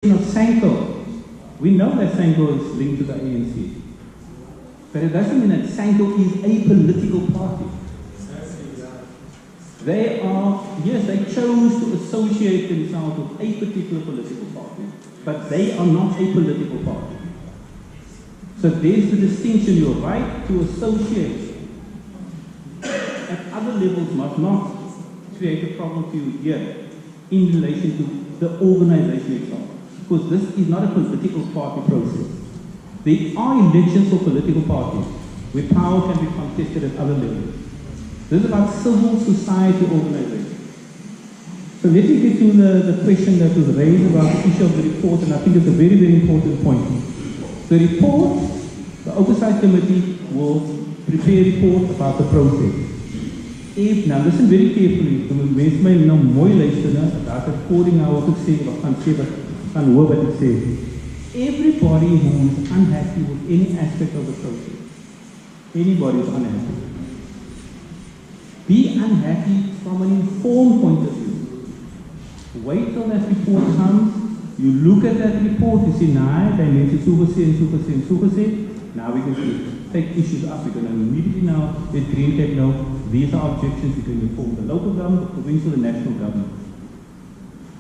of Sanko, we know that Sanko is linked to the ANC. But it doesn't mean that Sanko is a political party. They are, yes, they chose to associate themselves with a particular political party, but they are not a political party. So there's the distinction. Your right to associate at other levels must not create a problem for you here in relation to the organization itself. Because this is not a political party process. There are elections for political parties where power can be contested at other levels. This is about civil society organization. So let me get to the question that was raised about the issue of the report, and I think it's a very, very important point. The report, the Oversight Committee will prepare a report about the process. Now listen very carefully, the mense my nou mooi luister, dat recording nou wat ek sê, wat gaan hoor wat ek sê. Everybody who is unhappy with any aspect of the process, anybody is unhappy. Be unhappy from an informed point of view. Wait till that report comes, you look at that report, you say, nah, they mentioned super. Now we can take issues up. We're going to immediately now let GreenCape know these are objections. We can inform the local government, the provincial, and national government.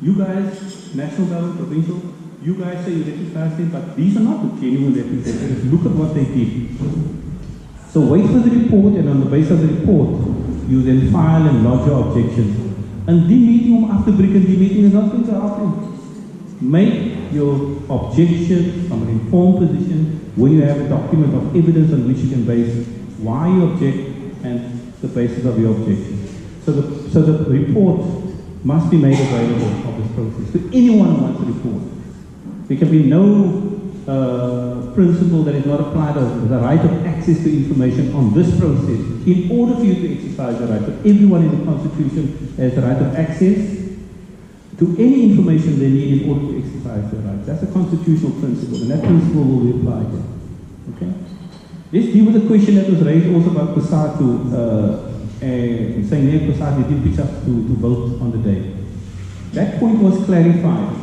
You guys, national government, provincial, you guys say you recognize them, but these are not the genuine representatives. Look at what they did. So wait for the report, and on the basis of the report, you then file and lodge your objections. And the meeting after break and the meeting is not going to happen. Make your objection from an informed position when you have a document of evidence on which you can base why you object and the basis of your objection. So the report must be made available of this process to anyone who wants a report. There can be no principle that is not applied of the right of access to information on this process in order for you to exercise the right. But everyone in the Constitution has the right of access to any information they need in order to exercise their rights. That's a constitutional principle, and that principle will be applied here. Okay? Let's deal with the question that was raised also about Kusatu, saying that Kusatu didn't pitch up to vote on the day. That point was clarified.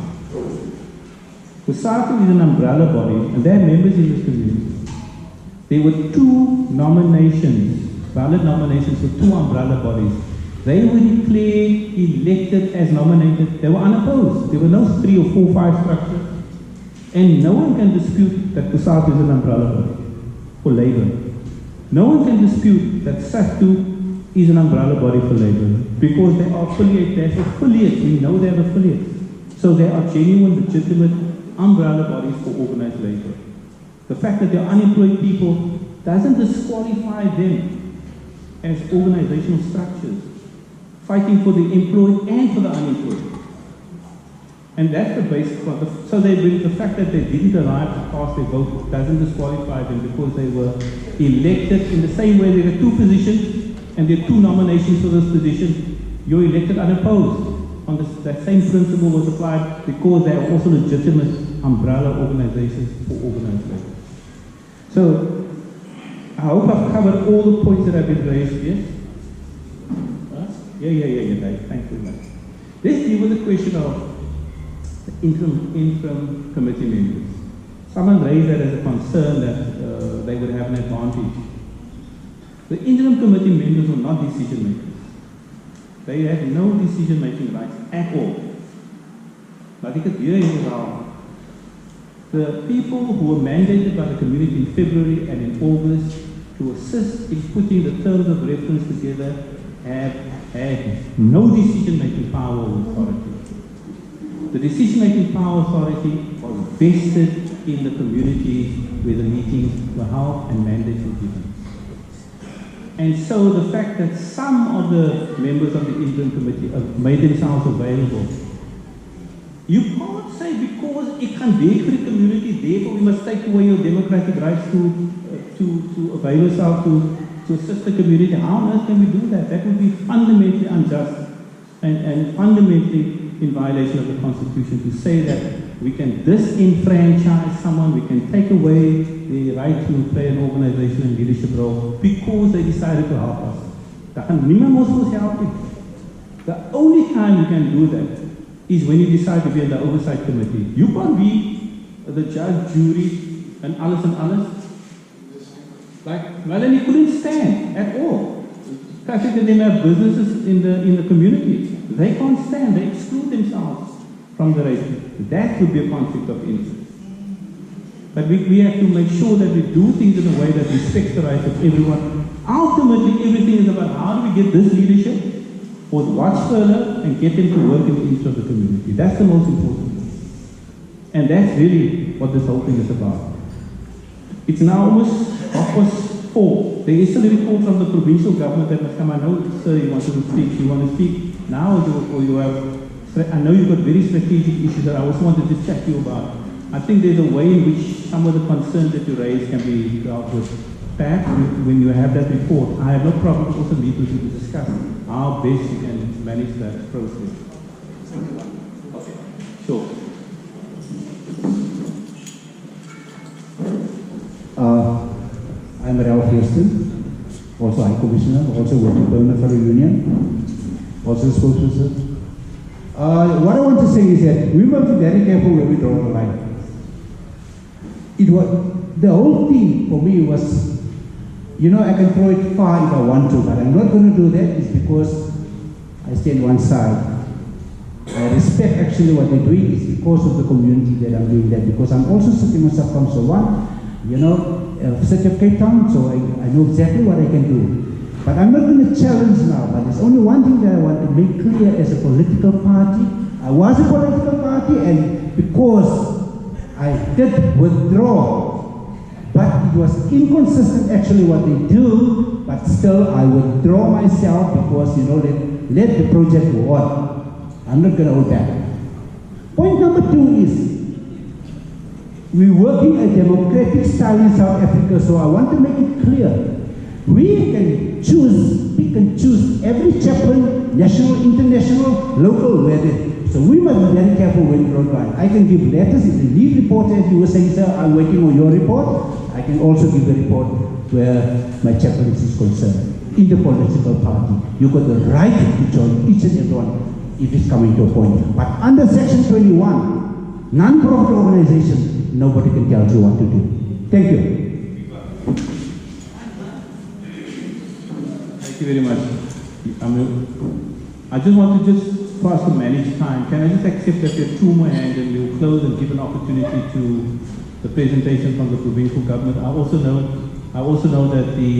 Kusatu is an umbrella body, and they are members in this community. There were two nominations, valid nominations for two umbrella bodies. They were declared elected as nominated. They were unopposed. There were no 3 or 4, 5 structure. And no one can dispute that Kusatu is an umbrella body for Labour. No one can dispute that SATU is an umbrella body for Labour because they are affiliates. They have affiliates. We know they have affiliates. So they are genuine, legitimate umbrella bodies for organized labour. The fact that they are unemployed people doesn't disqualify them as organizational structures, fighting for the employed and for the unemployed. And that's the basis for so the fact that they didn't arrive to cast their vote doesn't disqualify them because they were elected in the same way. There are two positions and there are two nominations for this position. You're elected unopposed. On that same principle was applied because they are also legitimate umbrella organizations for organized labor. So I hope I've covered all the points that have been raised, yes? Yeah, thank you very much. Let's deal with the question of the interim committee members. Someone raised that as a concern that they would have an advantage. The interim committee members are not decision makers. They have no decision-making rights at all. But I think here is how the people who were mandated by the community in February and in August to assist in putting the terms of reference together have had no decision-making power or authority. The decision-making power authority was vested in the community where the meetings were held and mandates were given. And so the fact that some of the members of the interim committee have made themselves available, you can't say because it can work for the community, therefore we must take away your democratic rights to avail yourself to assist the community. How on earth can we do that? That would be fundamentally unjust and fundamentally in violation of the Constitution to say that we can disenfranchise someone, we can take away the right to play an organization and leadership role because they decided to help us. The only time you can do that is when you decide to be in the oversight committee. You can't be the judge, jury, and alles. Like, Melanie couldn't stand at all. I think that they have businesses in the community. They can't stand, they exclude themselves from the race. That would be a conflict of interest. But we have to make sure that we do things in a way that respects the rights of everyone. Ultimately, everything is about how do we get this leadership or watch further and get them to work in the interest of the community. That's the most important thing. And that's really what this whole thing is about. It's now almost 4:30. There is still a report from the provincial government that must come. I know, sir, you wanted to speak. You want to speak now, or you have? I know you've got very strategic issues that I also want to just chat to you about. I think there's a way in which some of the concerns that you raise can be dealt with. Perhaps when you have that report, I have no problem also meet with you to discuss how best you can manage that process. Okay, sure. I'm Ralph Houston, also High Commissioner, also working permanent for the union, also a spokesperson. What I want to say is that we must be very careful where we draw the line. The whole thing for me was, you know, I can throw it far if I want to, but I'm not going to do that. It's because I stand one side. I respect actually what they're doing. It's because of the community that I'm doing that, because I'm also sitting myself from Sawan, you know, City of Cape Town, so I know exactly what I can do. But I'm not going to challenge now, but there's only one thing that I want to make clear as a political party. I was a political party, and because I did withdraw, but it was inconsistent actually what they do, but still I withdraw myself because, you know, let the project go on. I'm not going to hold back. Point number 2 is, we're working a democratic style in South Africa, so I want to make it clear. We can choose every chaplain, national, international, local, whether. So we must be very careful when we draw the line. I can give letters, if the lead reporter, as you were saying, sir, I'm working on your report. I can also give a report where my chaplaincy is concerned. In the political party, you've got the right to join each and every one if it's coming to a point. But under Section 21, non-profit organization, nobody can tell you what to do. Thank you. Thank you very much. I just want to for us to manage time. Can I just accept that there are 2 more hands and we'll close and give an opportunity to the presentation from the provincial government. I also know that the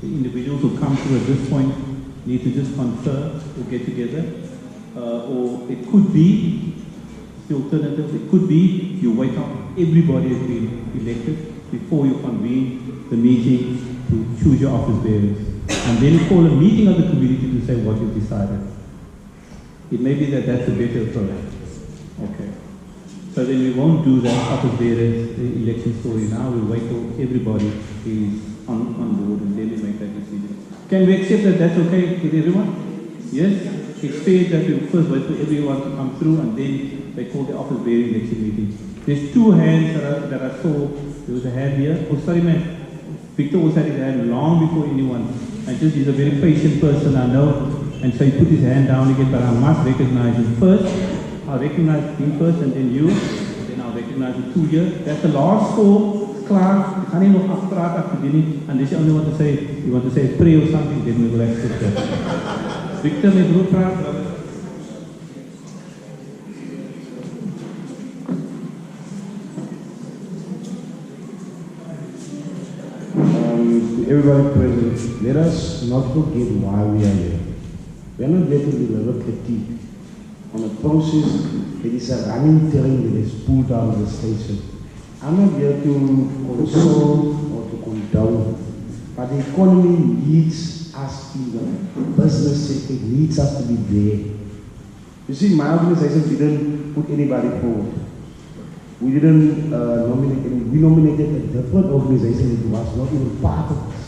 individuals who come through at this point need to just confer or get together. Or it could be, the alternative, it could be you wait out everybody has been elected before you convene the meeting to choose your office bearers. And then call a meeting of the community to say what you've decided. It may be that that's a better approach. Okay. So then we won't do that office bearers, the election story now. We'll wait till everybody is on board and then we make that decision. Can we accept that that's okay with everyone? Yes? It's fair that we first wait for everyone to come through and then they call the office bearer election meeting. There's 2 hands that I saw. There was a hand here. Oh, sorry, man. Victor was had his hand long before anyone. And just he's a very patient person, I know. And so he put his hand down again, but I must recognize him first. I'll recognize him first and then you. And then I'll recognize the 2 here. That's the last call. Klaar. Ik ga niet nog afpraten after dinner. Unless you only want to say a prayer or something, then we will accept that. Victor, may you praat? Everybody present, let us not forget why we are here. We are not here to deliver critique on a process that is a running train that is pulled out of the station. I'm not here to console or to condone, but the economy needs us in the business sector, needs us to be there. You see, my organization didn't put anybody forward. We didn't nominate any. We nominated a different organization that was not even part of us.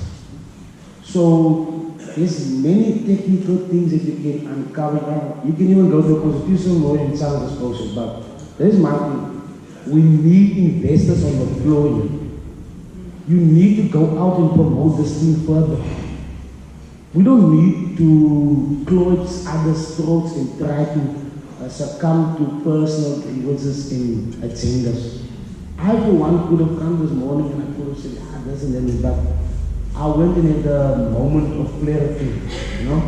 So there's many technical things that you can uncover. You can even go to a constitutional lawyer and solve this process. But there's my thing. We need investors on the floor here. You need to go out and promote this thing further. We don't need to claw each other's throats and try to succumb to personal grievances and agendas. I, for one, could have come this morning and I could have said, this and then, but I went and had a moment of clarity, you know.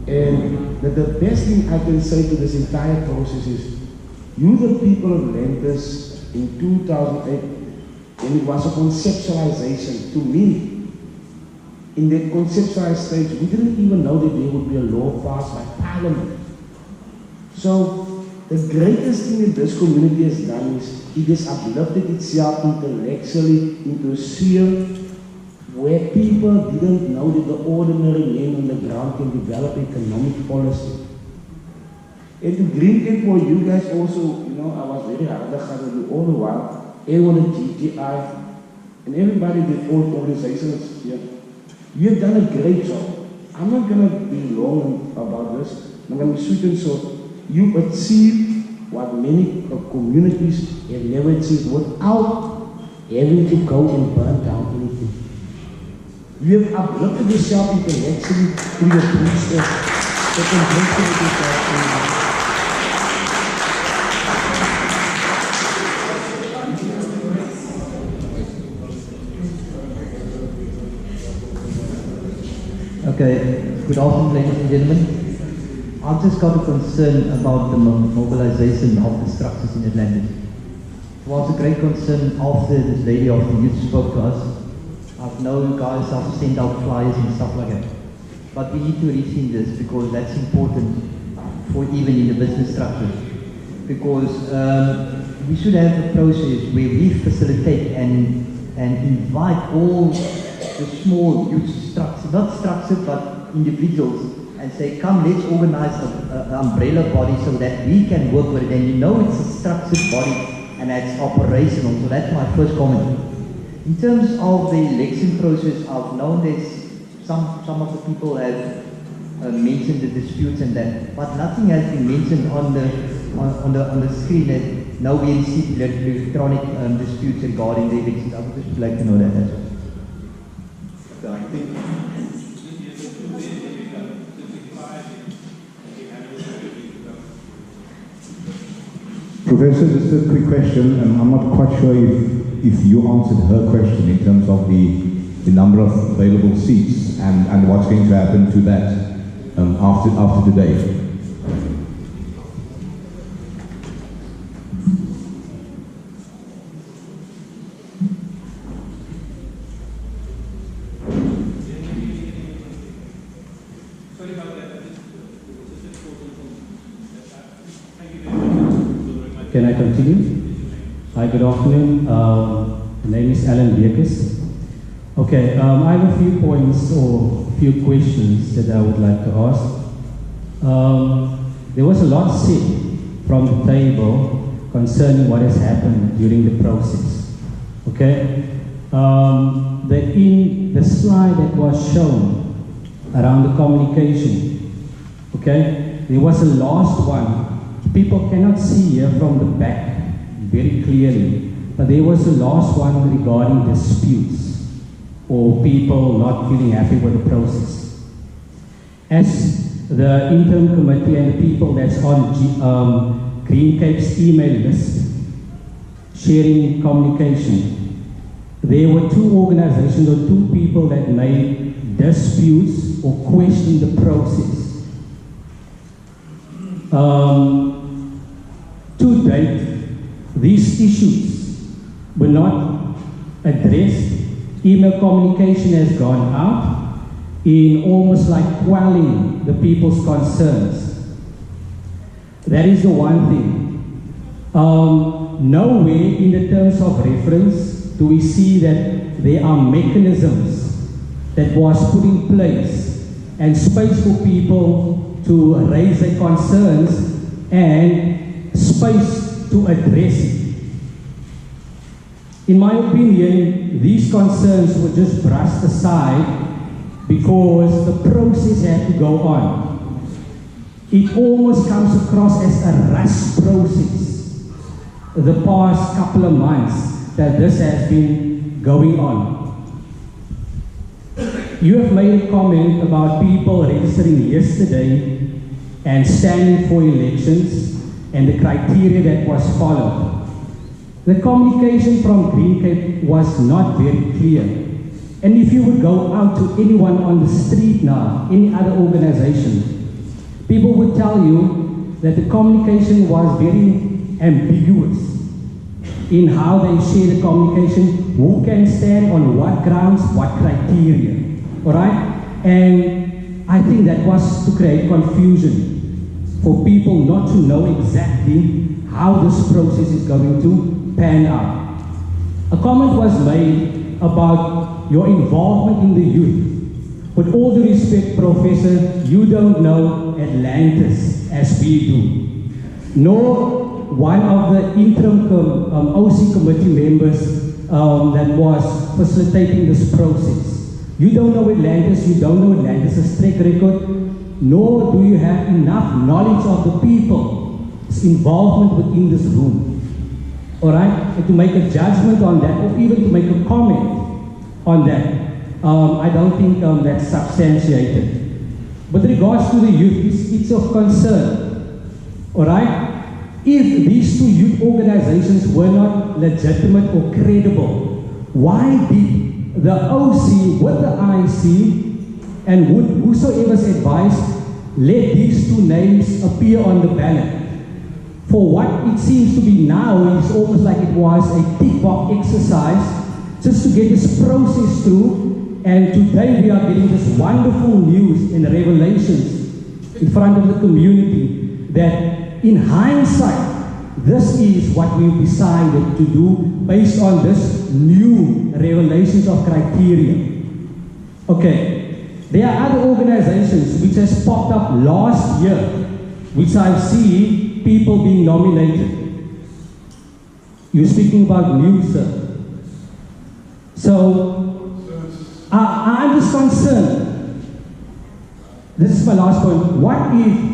And the best thing I can say to this entire process is, you, the people of Atlantis, in 2008, and it was a conceptualization. To me, in that conceptualized stage, we didn't even know that there would be a law passed by Parliament. So, the greatest thing that this community has done is it has uplifted itself intellectually into a sphere where people didn't know that the ordinary man on the ground can develop economic policy. And to GreenCape for you guys also, you know, I was very hard to do all the while. Everyone at GTI and everybody that all organizations here. You have done a great job. I'm not going to be long about this. I'm going to be sweet and short. You achieved what many communities have never achieved without having to go and burn down anything. You have uplifted yourself intellectually through your bootstraps that can bring to yourself. Okay, good afternoon, ladies and gentlemen. I've just got a concern about the mobilization of the structures in Atlantis. It was a great concern after this lady of the youth spoke to us. I've known guys have sent out flyers and stuff like that. But we need to rethink this because that's important for even in the business structures. Because we should have a process where we facilitate and invite all the small youth structures, not structure but individuals, and say, come, let's organize an umbrella body so that we can work with it. And you know it's a structured body and it's operational. So that's my first comment. In terms of the election process, I've known there's some of the people have mentioned the disputes and that, but nothing has been mentioned on the screen that now we receive electronic disputes regarding the elections. I would just like to know that as well. I think Professor, just a quick question. I'm not quite sure if you answered her question in terms of the number of available seats and what's going to happen to that after today. Can I continue? Hi, good afternoon. My name is Alan Beekes. Okay, I have a few points or a few questions that I would like to ask. There was a lot said from the table concerning what has happened during the process. Okay? In the slide that was shown around the communication, okay, there was a last one. People cannot see here from the back very clearly, but there was a last one regarding disputes or people not feeling happy with the process. As the interim committee and the people that's on GreenCape's email list sharing communication, there were two organizations or two people that made disputes or questioned the process. To date, these issues were not addressed. Email communication has gone out in almost like quelling the people's concerns. That is the one thing. Nowhere in the terms of reference do we see that there are mechanisms that was put in place and space for people to raise their concerns and space to address it. In my opinion, these concerns were just brushed aside because the process had to go on. It almost comes across as a rush process the past couple of months that this has been going on. You have made a comment about people registering yesterday and standing for elections and the criteria that was followed. The communication from GreenCape was not very clear. And if you would go out to anyone on the street now, any other organization, people would tell you that the communication was very ambiguous in how they share the communication, who can stand on what grounds, what criteria. All right? And I think that was to create confusion for people not to know exactly how this process is going to pan out. A comment was made about your involvement in the youth. With all due respect, Professor, you don't know Atlantis as we do. Nor one of the interim OC committee members that was facilitating this process. You don't know Atlantis, you don't know Atlantis' track record, nor do you have enough knowledge of the people's involvement within this room. All right? And to make a judgment on that, or even to make a comment on that, I don't think that's substantiated. With regards to the youth, it's of concern. All right? If these two youth organizations were not legitimate or credible, why did the OC with the IC and would whosoever's advice let these two names appear on the ballot? For what it seems to be now, it's almost like it was a tick box exercise just to get this process through, and today we are getting this wonderful news and revelations in front of the community that in hindsight, this is what we've decided to do based on this new revelations of criteria. Okay, there are other organizations which has popped up last year, which I see people being nominated. You're speaking about news, sir. So, I'm just concerned. This is my last point. What if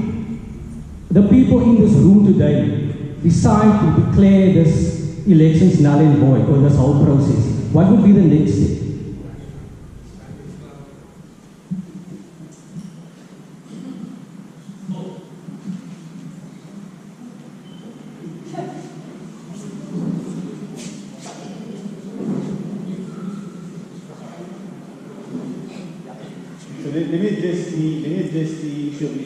the people in this room today decide to declare this elections null and void, or this whole process? What would be the next step? So let me address the issue of